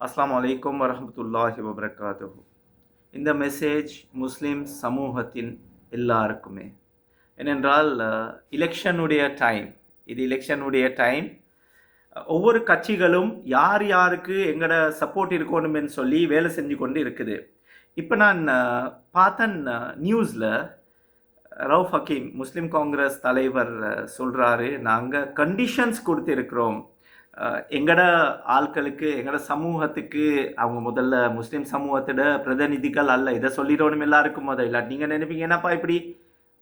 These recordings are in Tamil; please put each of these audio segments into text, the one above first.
அஸ்ஸலாமு அலைக்கும் வரஹ்மத்துல்லாஹி வபரகாத்துஹு. இந்த மெசேஜ் முஸ்லிம் சமூகத்தின் எல்லாருக்குமே. ஏனென்றால் எலெக்ஷனுடைய டைம், இது எலெக்ஷனுடைய டைம். ஒவ்வொரு கட்சிகளும் யார் யாருக்கு எங்களோட சப்போர்ட் இருக்கணும்னு சொல்லி வேலை செஞ்சு கொண்டு இருக்குது. இப்போ நான் பார்த்தேன் நியூஸில் ரவுஃப் ஹக்கீம் முஸ்லிம் காங்கிரஸ் தலைவர் சொல்கிறாரு, நாங்கள் கண்டிஷன்ஸ் கொடுத்துருக்கிறோம் எங்கட ஆட்களுக்கு, எங்கட சமூகத்துக்கு. அவங்க முதல்ல முஸ்லீம் சமூகத்தோட பிரதிநிதிகள் அல்ல, இதை சொல்லிடணும் எல்லாருக்கும் முதல்ல. நீங்கள் நினைப்பீங்க என்னப்பா இப்படி,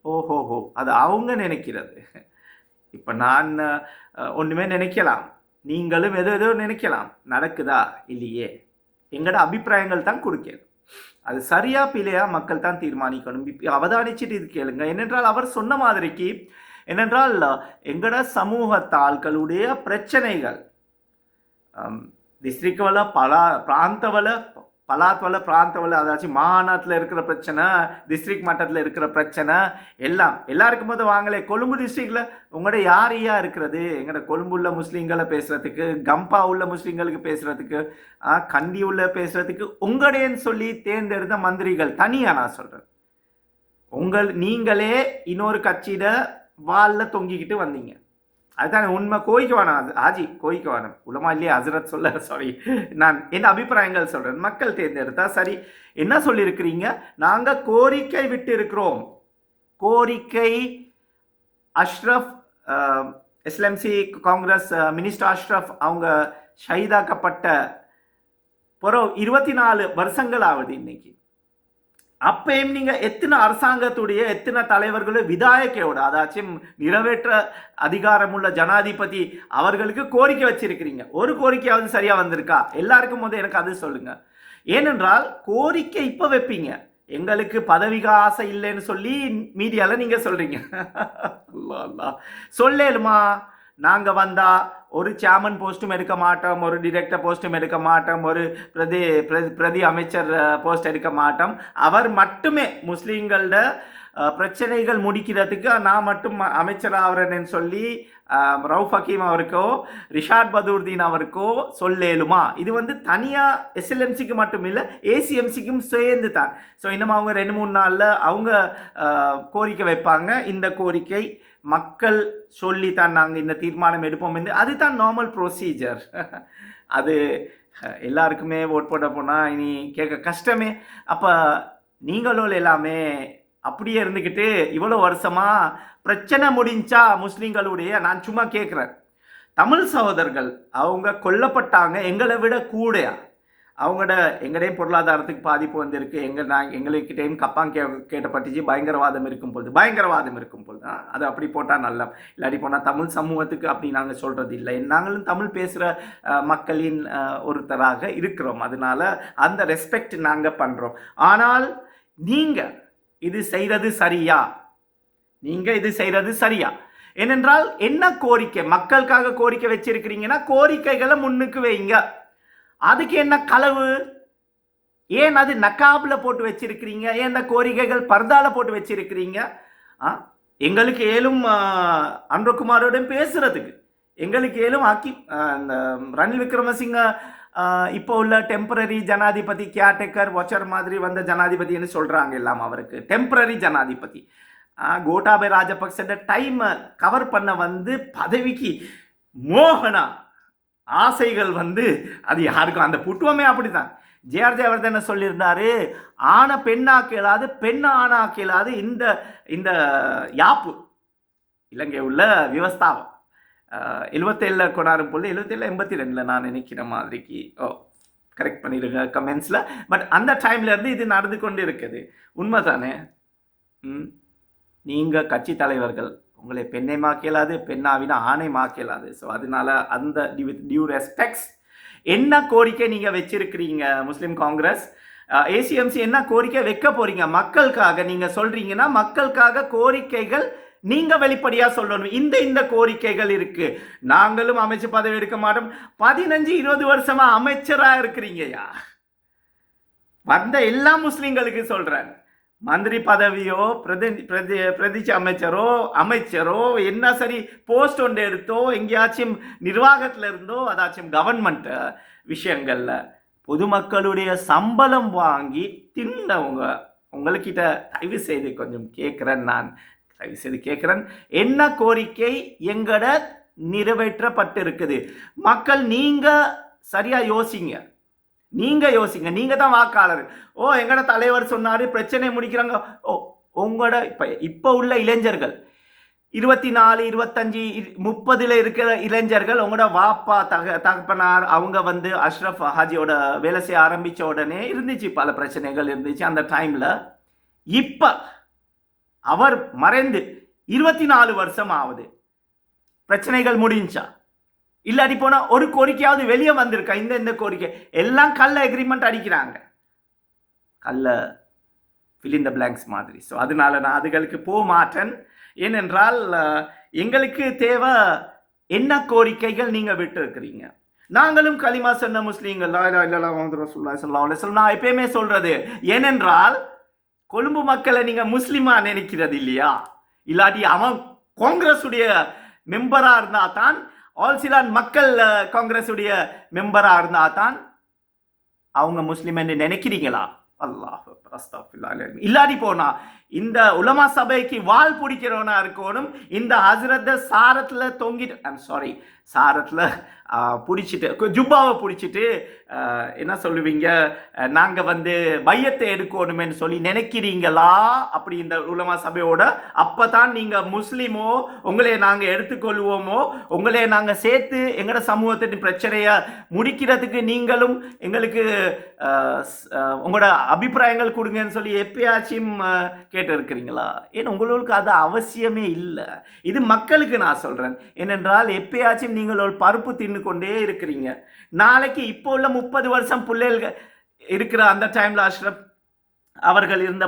ஓஹோஹோ, அது அவங்க நினைக்கிறது. இப்போ நான் ஒன்றுமே நினைக்கலாம், நீங்களும் எதோ எதோ நினைக்கலாம், நடக்குதா இல்லையே, எங்கட அபிப்பிராயங்கள் தான் கொடுக்கணும். அது சரியா பிழையா மக்கள் தான் தீர்மானிக்கணும். இப்போ அவதானிச்சுட்டு இது கேளுங்க. என்னென்றால் அவர் சொன்ன மாதிரிக்கு என்னென்றால் எங்கட சமூகத்தாள்களுடைய பிரச்சனைகள் டிஸ்ட்ரிக்ட்வல பிராந்தவல பலாத்வல பிராந்தவல, அதாச்சும் மாகாணத்தில் இருக்கிற பிரச்சனை, டிஸ்ட்ரிக்ட் மட்டத்தில் இருக்கிற பிரச்சனை எல்லாம் எல்லாருக்கும் போது வாங்கலே. கொழும்பு டிஸ்ட்ரிக்டில் உங்களோட யார் இருக்கிறது, எங்களோட கொழும்பு உள்ள முஸ்லீம்களை பேசுகிறதுக்கு, கம்பா உள்ள முஸ்லீம்களுக்கு பேசுகிறதுக்கு, கண்டி உள்ள பேசுகிறதுக்கு உங்களேன்னு சொல்லி தேர்ந்தெடுத்த மந்திரிகள் தனியாக நான் சொல்கிறேன். நீங்களே இன்னொரு கட்சியிட வாலில் தொங்கிக்கிட்டு வந்தீங்க. அதுதானே உண்மை. கோய்க்கு வேணாம் ஆஜி, கோய்க்கு வேணும், உலமா இல்லையே ஹசரத் சொல்ல, சாரி, நான் என் அபிப்பிராயங்கள் சொல்கிறேன். மக்கள் தேர்ந்தெடுத்தா சரி. என்ன சொல்லியிருக்கிறீங்க, நாங்கள் கோரிக்கை விட்டு இருக்கிறோம். கோரிக்கை அஷ்ரஃப் எஸ்எல்எம்சி காங்கிரஸ் மினிஸ்டர் அஷ்ரஃப் அவங்க ஷஹீதாக்கப்பட்ட பிறகு 24 வருஷங்கள் ஆகுது இன்னைக்கு. அப்பயும் நீங்க எத்தனை அரசாங்கத்துடைய எத்தனை தலைவர்களும் விதாயக்கையோட, அதாச்சும் நிறைவேற்ற அதிகாரமுள்ள ஜனாதிபதி அவர்களுக்கு கோரிக்கை வச்சிருக்கிறீங்க. ஒரு கோரிக்கையாவது சரியா வந்திருக்கா? எல்லாருக்கும் போது எனக்கு அது சொல்லுங்க. ஏனென்றால் கோரிக்கை இப்ப வைப்பீங்க, எங்களுக்கு பதவிக ஆசை இல்லைன்னு சொல்லி மீடியால நீங்க சொல்றீங்க. சொல்லேலுமா, நாங்க வந்தா ஒரு சேர்மன் போஸ்ட்டும் எடுக்க மாட்டோம், ஒரு டிரெக்டர் போஸ்ட்டும் எடுக்க மாட்டோம், ஒரு பிரதி அமைச்சர் போஸ்ட் எடுக்க மாட்டோம். அவர் மட்டுமே முஸ்லீம்களோட பிரச்சனைகள் முடிக்கிறதுக்கு நான் மட்டும் அமைச்சர் ஆகிறேன்னு சொல்லி ரவுஃப் ஹக்கீம் அவருக்கோ ரிஷாட் பதூர்தீன் அவருக்கோ சொல்லேலுமா? இது தனியாக எஸ்எல்எம்சிக்கு மட்டும் இல்லை, ஏசிஎம்சிக்கும் சேர்ந்து தான். ஸோ இன்னும் அவங்க 2-3 நாளில் அவங்க கோரிக்கை வைப்பாங்க. இந்த கோரிக்கை மக்கள் சொல்லித்தான் நாங்கள் இந்த தீர்மானம் எடுப்போம் என்று, அதுதான் நார்மல் ப்ரொசீஜர். அது எல்லாருக்குமே ஓட் போட போனால் இனி கேட்க கஷ்டமே. அப்போ நீங்களும் எல்லாமே அப்படியே இருந்துக்கிட்டு இவ்வளோ வருஷமா பிரச்சனை முடிஞ்சா முஸ்லீம்களுடைய, நான் சும்மா கேட்குறேன், தமிழ் சகோதரர்கள் அவங்க கொல்லப்பட்டாங்க எங்களை விட கூடயா? எங்கடையும் பொருளாதாரத்துக்கு பாதிப்பு வந்திருக்கு. எங்களுக்கிட்டையும் கப்பாங்க கேட்டப்பட்டுச்சு. பயங்கரவாதம் இருக்கும் பொழுது அது அப்படி போட்டால் நல்லா, இல்லாட்டி போனால் தமிழ் சமூகத்துக்கு அப்படி நாங்கள் சொல்கிறது இல்லை. நாங்களும் தமிழ் பேசுகிற மக்களின் ஒருத்தராக இருக்கிறோம். அதனால அந்த ரெஸ்பெக்ட் நாங்கள் பண்ணுறோம். ஆனால் நீங்கள் இது செய்கிறது சரியா? ஏனென்றால் என்ன கோரிக்கை, மக்களுக்காக கோரிக்கை வச்சிருக்கிறீங்கன்னா கோரிக்கைகளை முன்னுக்கு வைங்க. அதுக்கு என்ன களவு? ஏன் அது நக்காப்ல போட்டு வச்சிருக்கிறீங்க? ஏன் இந்த கோரிக்கைகள் பர்தால போட்டு வச்சிருக்கிறீங்க? எங்களுக்கு ஏலும் அன்ரகுமாரோட பேசுறதுக்கு, எங்களுக்கு ஏலும் ரணில் விக்ரமசிங்க இப்போ உள்ள டெம்பரரி ஜனாதிபதி, கேர்டேக்கர் வாட்சர் மாதிரி வந்த ஜனாதிபதினு சொல்றாங்க எல்லாம். அவருக்கு டெம்பரரி ஜனாதிபதி கோட்டாபய ராஜபக்ச டைம் கவர் பண்ண பதவிக்கு மோகனா ஆசைகள் அது யாருக்கும் அந்த புட்டுவமே அப்படித்தான். ஜேஆர் ஜெயவர்தன சொல்லியிருந்தாரு, ஆன பெண்ணாக்கலாது பெண்ண ஆணாக்கலாது இந்த யாப்பு இலங்கை உள்ள விவஸ்தாவம் 77 கொண்டாடும் பொழுது 77 82 நான் நினைக்கிற மாதிரிக்கு. கரெக்ட் பண்ணிடுங்க கமெண்ட்ஸில். பட் அந்த டைம்ல இருந்து இது நடந்து கொண்டு இருக்குது. உண்மைதானே? நீங்கள் கட்சி தலைவர்கள் உங்களை பெண்ணை மாக்கலாது, பெண்ணாவினா ஆணை மாக்கலாது. ஸோ அதனால அந்த டியூ ரெஸ்பெக்ட்ஸ். என்ன கோரிக்கை நீங்கள் வச்சிருக்கிறீங்க முஸ்லீம் காங்கிரஸ், ஏசிஎம்சி என்ன கோரிக்கை வைக்க போறீங்க மக்களுக்காக? நீங்கள் சொல்றீங்கன்னா மக்களுக்காக கோரிக்கைகள் நீங்க வெளிப்படையா சொல்லணும். இந்த கோரிக்கைகள் இருக்கு, நாங்களும் அமைச்சு பதவி எடுக்க மாட்டோம். 15-20 வருஷமா அமைச்சரா இருக்கிறீங்கயா. வந்த எல்லா முஸ்லிம்களுக்கு சொல்றேன், மந்திரி பதவியோ பிரதிச்ச அமைச்சரோ என்ன சரி போஸ்ட் ஒன்று எடுத்தோ எங்கேயாச்சும் நிர்வாகத்தில் இருந்தோ அதாச்சும் கவர்மெண்ட் விஷயங்கள்ல பொதுமக்களுடைய சம்பளம் வாங்கி தின்னவங்க உங்கள்கிட்ட தயவு செய்து கொஞ்சம் கேட்குறேன், நான் தயவு செய்து கேட்குறேன், என்ன கோரிக்கை எங்கட நிறைவேற்றப்பட்டிருக்குது? மக்கள் நீங்க சரியா யோசிங்க, நீங்க யோசிங்க, நீங்க தான் வாக்காளர். எங்கட தலைவர் சொன்னாரு பிரச்சனை முடிக்கிறாங்க. உங்களோட இப்ப உள்ள இளைஞர்கள் 24, 25, 30 இருக்கிற இளைஞர்கள், உங்களோட வாப்பா தகப்பனார் அவங்க வந்து அஷ்ரஃப் ஹாஜியோட வேலை செய்ய ஆரம்பிச்ச உடனே இருந்துச்சு, பல பிரச்சனைகள் இருந்துச்சு அந்த டைம்ல. இப்ப அவர் மறைந்து 24 வருஷம் ஆகுது. பிரச்சனைகள் முடிஞ்சா? இல்லாட்டி போனா ஒரு கோரிக்கையாவது வெளியே வந்திருக்கா? இந்த கோரிக்கை எல்லாம் கள்ள எக்ரிமெண்ட் அடிக்கிறாங்க, கள்ள fill in the blanks மாதிரி. ஸோ அதனால நான் அதுகளுக்கு போக மாட்டேன். ஏனென்றால் எங்களுக்கு தேவை என்ன கோரிக்கைகள் நீங்க விட்டு இருக்கிறீங்க. நாங்களும் களிமா சொன்ன முஸ்லீம்கள், நான் எப்பயுமே சொல்றது, ஏனென்றால் கொழும்பு மக்களை நீங்க முஸ்லிமா நினைக்கிறது இல்லையா? இல்லாட்டி அவன் காங்கிரஸ் உடைய மெம்பரா இருந்தா தான், ஆல்சிலான் மக்கள் காங்கிரஸ் உடைய மெம்பரா இருந்தா தான் அவங்க முஸ்லிம் என்று நினைக்கிறீங்களா? அல்லாஹ் இல்லாடி போனா இந்த உலமா சபைக்கு வால் பிடிக்கிறவனா இருக்கணும். இந்த ஹசரத் சாரத்துல தொங்கிட்டு, சாரத்துல பிடிச்சிட்டு, ஜுப்பாவை பிடிச்சிட்டு என்ன சொல்லுவீங்க, நாங்க வந்து பையத்தை எடுக்கணும்னு சொல்லி நினைக்கிறீங்களா? அப்படி இந்த உலமா சபையோட அப்பதான் நீங்க முஸ்லிமோ, உங்களே நாங்க எடுத்துக்கொள்வோமோ, உங்களே நாங்க சேர்த்து எங்கட சமூகத்தின் பிரச்சனைய முடிக்கிறதுக்கு நீங்களும் எங்களுக்கு உங்களோட அபிப்பிராயங்கள் கொடுங்கன்னு சொல்லி எப்பயாச்சும் கேட்டு இருக்கிறீங்களா? ஏன்னா உங்களுக்கு அது அவசியமே இல்லை. இது மக்களுக்கு நான் சொல்றேன். ஏனென்றால் எப்பயாச்சும் நீங்கள் ஒரு பருப்பு தின்னு கொண்டே இருக்கிறீங்க. நாளைக்கு இப்போ உள்ள 30 வருஷம் பிள்ளைகள் இருக்கிற அந்த டைம்ல அஷ்ரப் அவர்கள் இருந்த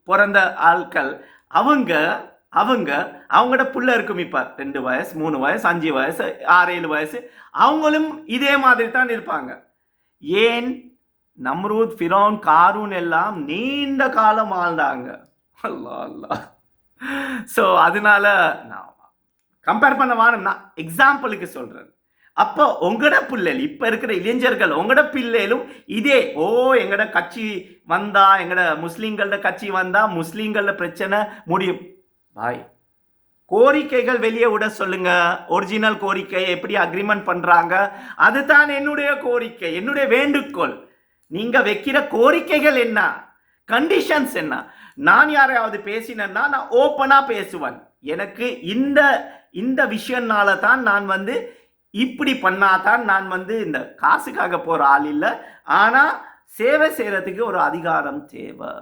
பிறந்த ஆட்கள், அவங்களோட புள்ள இருக்கும் இப்ப 2 வயசு 3 வயசு 5 வயசு 6-7 வயசு, அவங்களும் இதே மாதிரி தான் இருப்பாங்க. ஏன்? நம்ரூத், ஃபிரௌன், காரூன் எல்லாம் நீண்ட காலம் வாழ்ந்தாங்க. அல்லாஹ் அல்லாஹ். ஸோ அதனால நான் கம்பேர் பண்ண வாரம், நான் எக்ஸாம்பிளுக்கு சொல்றேன். அப்போ உங்களோட பிள்ளைகள், இப்ப இருக்கிற இளைஞர்கள், உங்களோட பிள்ளைகளும் இதே எங்கட கட்சி வந்தா, எங்கட முஸ்லீம்களோட கட்சி வந்தா முஸ்லீம்களோட பிரச்சனை முடியும். பாய், கோரிக்கைகள் வெளியே விட சொல்லுங்க. ஒரிஜினல் கோரிக்கை எப்படி அக்ரிமெண்ட் பண்றாங்க, அதுதான் என்னுடைய கோரிக்கை, என்னுடைய வேண்டுகோள். நீங்க வைக்கிற கோரிக்கைகள் என்ன, கண்டிஷன்ஸ் என்ன? நான் யாரையாவது பேசினேன்னா நான் ஓப்பனா பேசுவேன். எனக்கு இந்த விஷயம்னால தான் நான் வந்து இப்படி பண்ணாதான், நான் வந்து இந்த காசுக்காக போற ஆள் இல்லை. ஆனா சேவை செய்யறதுக்கு ஒரு அதிகாரம் தேவை.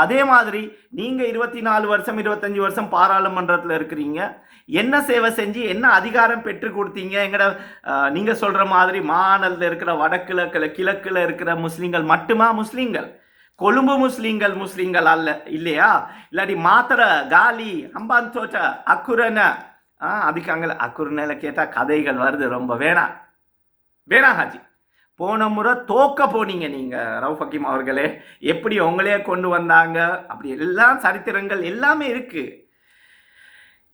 அதே மாதிரி நீங்க 24 வருஷம் 25 வருஷம் பாராளுமன்றத்தில் இருக்கிறீங்க. என்ன சேவை செஞ்சு என்ன அதிகாரம் பெற்று கொடுத்தீங்க? எங்கட நீங்க சொல்ற மாதிரி மாநிலத்தில் இருக்கிற கிழக்குல இருக்கிற முஸ்லீம்கள் மட்டுமா முஸ்லீம்கள்? கொழும்பு முஸ்லீம்கள் அல்ல, இல்லையா? இல்லாட்டி மாத்திர, காலி, ஹம்பாந்தோட்ட, அக்குரன, அதுக்கு அங்கே அக்குரனையில கேட்டா கதைகள் வருது. ரொம்ப வேணா ஹாஜி. போன முறை தோக்க போனீங்க நீங்க, ரவுஃப் ஹக்கீம் அவர்களே. எப்படி உங்களே கொண்டு வந்தாங்க, அப்படி எல்லாம் சரித்திரங்கள் எல்லாமே இருக்கு.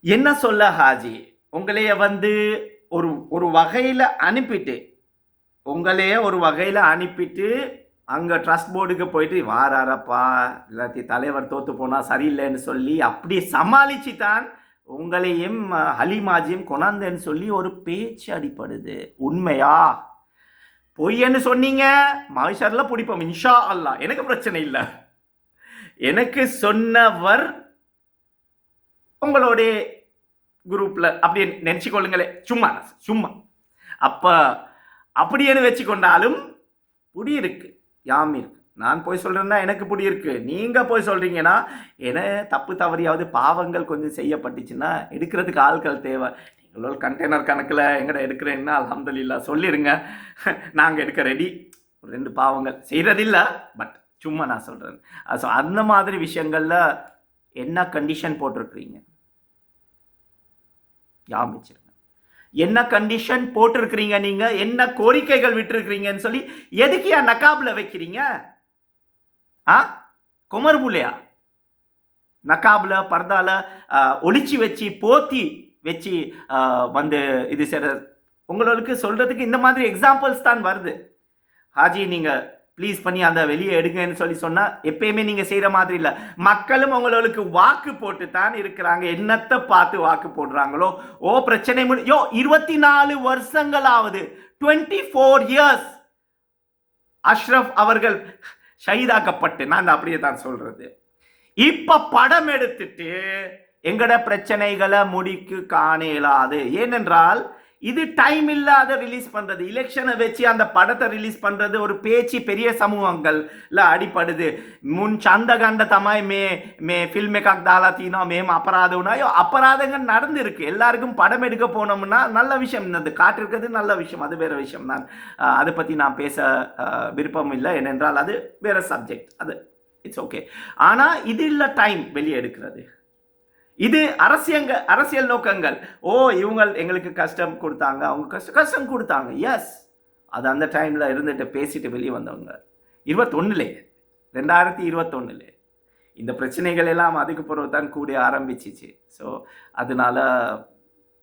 என்ன சொல்ல ஹாஜி, உங்களைய வந்து ஒரு வகையில அனுப்பிட்டு அங்க ட்ரஸ்ட் போர்டுக்கு போயிட்டு வாராரப்பா, எல்லாத்தையும் தலைவர் தோத்து போனா சரியில்லைன்னு சொல்லி அப்படி சமாளிச்சு தான் உங்களையும் ஹலிமாஜியும் கொண்டாந்தேன்னு சொல்லி ஒரு பேச்சு அடிப்படுது. உண்மையா பொய்யன்னு சொன்னீங்க, மகஷர்ல பிடிப்போம் இன்ஷா அல்லாஹ், எனக்கு பிரச்சனை இல்லை. எனக்கு சொன்னவர் உங்களுடைய குரூப்ல அப்படி நினைச்சுக்கொள்ளுங்களே, சும்மா அப்ப அப்படின்னு வச்சுக்கொண்டாலும் புடி இருக்கு, யாம் இருக்கு. நான் போய் சொல்றேன்னா எனக்கு புடி இருக்கு, நீங்க போய் சொல்றீங்கன்னா என்ன தப்பு தவறியாவது பாவங்கள் கொஞ்சம் செய்யப்பட்டுச்சுன்னா எடுக்கிறதுக்கு ஆட்கள் தேவை. நீங்களோட கண்டெய்னர் கணக்கில் எங்கட எடுக்கிறேன்னா அல்ஹம்துலில்லாஹ் சொல்லிடுங்க, நாங்கள் எடுக்க ரெடி. 2 பாவங்கள் செய்யறதில்லை, பட் சும்மா நான் சொல்றேன். ஸோ அந்த மாதிரி விஷயங்கள்ல என்ன கண்டிஷன் போட்டிருக்கிறீங்க, யாம் வச்சிருங்க. என்ன கண்டிஷன் போட்டிருக்கிறீங்க, நீங்க என்ன கோரிக்கைகள் விட்டுருக்கிறீங்கன்னு சொல்லி எதுக்கு நகாப்ல வைக்கிறீங்க? குமர்புலையா நகாப்ல பர்தால ஒளிச்சு வச்சு போத்தி வச்சு வந்து இது செய்ற உங்களுக்கு சொல்றதுக்கு இந்த மாதிரி எக்ஸாம்பிள்ஸ் தான் வருது. ஹாஜி நீங்கள் ப்ளீஸ் பண்ணி அந்த வெளியே எடுங்கன்னு சொல்லி சொன்னால் எப்பயுமே நீங்கள் செய்கிற மாதிரி இல்லை. மக்களும் உங்களுக்கு வாக்கு போட்டு தான் இருக்கிறாங்க. என்னத்தை பார்த்து வாக்கு போடுறாங்களோ பிரச்சனை 24 வருஷங்களாவது 24 இயர்ஸ் அஷ்ரஃப் அவர்கள் ஷஹீதாக்கப்பட்டு, நான் அப்படியே தான் சொல்றது. இப்ப படம் எடுத்துட்டு எங்கட பிரச்சனைகளை முடிக்கு காண இயலாது. ஏனென்றால் இது டைம் இல்லாத ரிலீஸ் பண்றது, எலெக்ஷனை வச்சு அந்த படத்தை ரிலீஸ் பண்றது ஒரு பேச்சு பெரிய சமூகங்கள்ல அடிப்படுது. முன் சந்த கண்ட தமாய் மே ஃபில்ம் එකක් දාලා තිනවා මේම අපරාධ වුණා. அபராதங்கள் நடந்திருக்கு. எல்லாருக்கும் படம் எடுக்க போனோம்னா நல்ல விஷயம், அது காட்டிருக்கிறது நல்ல விஷயம், அது வேற விஷயம். நான் அதை பத்தி நான் பேச விருப்பம் இல்லை, ஏனென்றால் அது வேற சப்ஜெக்ட், அது இட்ஸ் ஓகே. ஆனா இது இல்ல டைம் வெளியே எடுக்கிறது. இது அரசியல் நோக்கங்கள். இவங்க எங்களுக்கு கஷ்டம் கொடுத்தாங்க, அவங்க கஷ்டம் கொடுத்தாங்க. எஸ், அது அந்த டைம்ல இருந்துட்டு பேசிட்டு வெளியே வந்தவங்க 2021 இந்த பிரச்சனைகள் எல்லாம் அதுக்கு பிறகு தான் கூட ஆரம்பிச்சிச்சு. ஸோ அதனால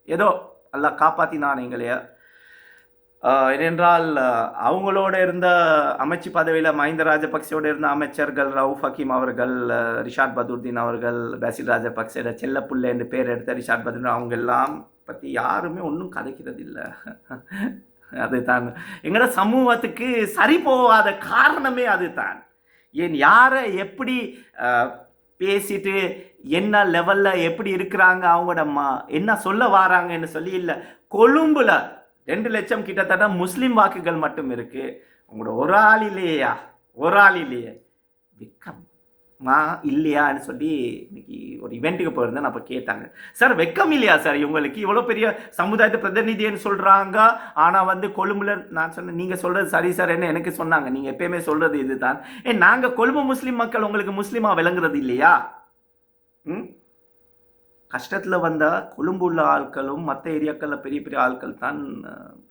ஏதோ எல்லாம் காப்பாற்றினான் எங்களைய. ஏனென்றால் அவங்களோட இருந்த அமைச்சு பதவியில் மஹிந்த ராஜபக்சோட இருந்த அமைச்சர்கள் ரவுஃப் ஹக்கீம் அவர்கள், ரிஷாட் பதுர்தீன் அவர்கள், பாசில் ராஜபக்சோட செல்ல புள்ளை என்று பேர் எடுத்த ரிஷாட் பதுர்தீன், அவங்க எல்லாம் பற்றி யாருமே ஒன்றும் கதைக்கிறது இல்லை. அதுதான் எங்களோட சமூகத்துக்கு சரி போகாத காரணமே அதுதான். ஏன் யாரை எப்படி பேசிட்டு என்ன லெவலில் எப்படி இருக்கிறாங்க, அவங்களோட என்ன சொல்ல வராங்கன்னு சொல்லி இல்லை. கொழும்புல 2 லட்சம் கிட்டத்தட்ட முஸ்லீம் வாக்குகள் மட்டும் இருக்கு. உங்களோட ஒரு ஆள் இல்லையே வெக்கமா இல்லையான்னு சொல்லி இன்னைக்கு ஒரு இவெண்ட்டுக்கு போயிருந்தேன். அப்போ கேட்டாங்க, சார் வெக்கம் இல்லையா சார் இவங்களுக்கு, இவ்வளோ பெரிய சமுதாயத்தை பிரதிநிதின்னு சொல்கிறாங்க, ஆனால் கொழும்புல. நான் சொன்னேன், நீங்கள் சொல்கிறது சரி சார் என்ன எனக்கு சொன்னாங்க, நீங்கள் எப்பயுமே சொல்கிறது இதுதான். நாங்கள் கொழும்பு முஸ்லீம் மக்கள் உங்களுக்கு முஸ்லீமாக விளங்குறது இல்லையா? கஷ்டத்தில் வந்தால் கொழும்பு உள்ள ஆட்களும் மற்ற ஏரியாக்களில் பெரிய பெரிய ஆட்கள் தான்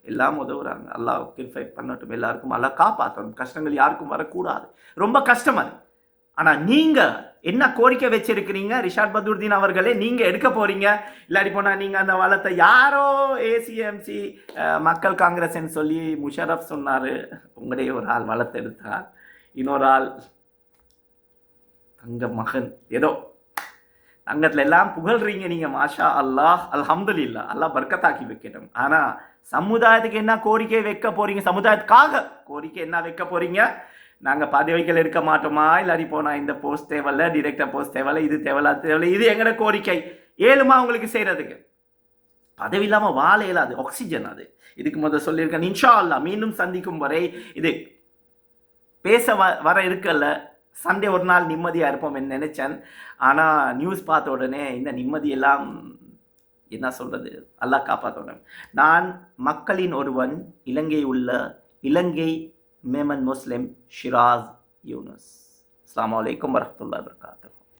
எல்லாம் உதவுறாங்க. அல்லாஹ் கிருபை பண்ணட்டும், எல்லாருக்கும் அல்லாஹ் காப்பாற்றணும். கஷ்டங்கள் யாருக்கும் வரக்கூடாது, ரொம்ப கஷ்டம் அது. ஆனால் நீங்கள் என்ன கோரிக்கை வச்சிருக்கிறீங்க ரிஷாட் பதுர்தீன் அவர்களே, நீங்கள் எடுக்க போகிறீங்க. இல்லாடி போனால் நீங்கள் அந்த வளத்தை யாரோ ஏசிஎம்சி மக்கள் காங்கிரஸ்ன்னு சொல்லி முஷரஃப் சொன்னார், உங்களுடைய ஒரு ஆள் வளத்தை எடுத்தார், இன்னொரு ஆள் தங்க மகன் ஏதோ அங்கத்தில் எல்லாம் புகழ்றீங்க நீங்கள், மாஷா அல்லாஹ், அல்ஹம்துலில்லாஹ், அல்லாஹ் பர்க்கத்தாக்கி வைக்கட்டும். ஆனால் சமுதாயத்துக்கு என்ன கோரிக்கை வைக்க போறீங்க? சமுதாயத்துக்காக கோரிக்கை என்ன வைக்க போறீங்க? நாங்கள் பதவிகள் எடுக்க மாட்டோமா, இல்லாடி போனால் இந்த போஸ்ட் தேவையில்ல, டிரெக்டர் போஸ்ட் தேவையில்ல, இது தேவையில்ல, இது எங்களோட கோரிக்கை. ஏழுமா உங்களுக்கு செய்கிறதுக்கு பதவி இல்லாமல் வாழ இயலாது, ஆக்சிஜன் அது. இதுக்கு முதல் சொல்லியிருக்கேன். இன்ஷா அல்லாஹ் மீண்டும் சந்திக்கும் வரை இது பேச வர இருக்கல. சண்டே ஒரு நாள் நிம்மதியாக இருப்போம் என்று நினைச்சேன். ஆனால் நியூஸ் பார்த்த உடனே இந்த நிம்மதியெல்லாம் என்ன சொல்கிறது, அல்லாஹ் காப்பாற்றணும். நான் மக்களின் ஒருவன், இலங்கை மேமன் முஸ்லிம் ஷிராஸ் யூனுஸ். அஸ்ஸலாமு அலைக்கும் வரஹ்மத்துல்லாஹி வபரகாத்துஹு.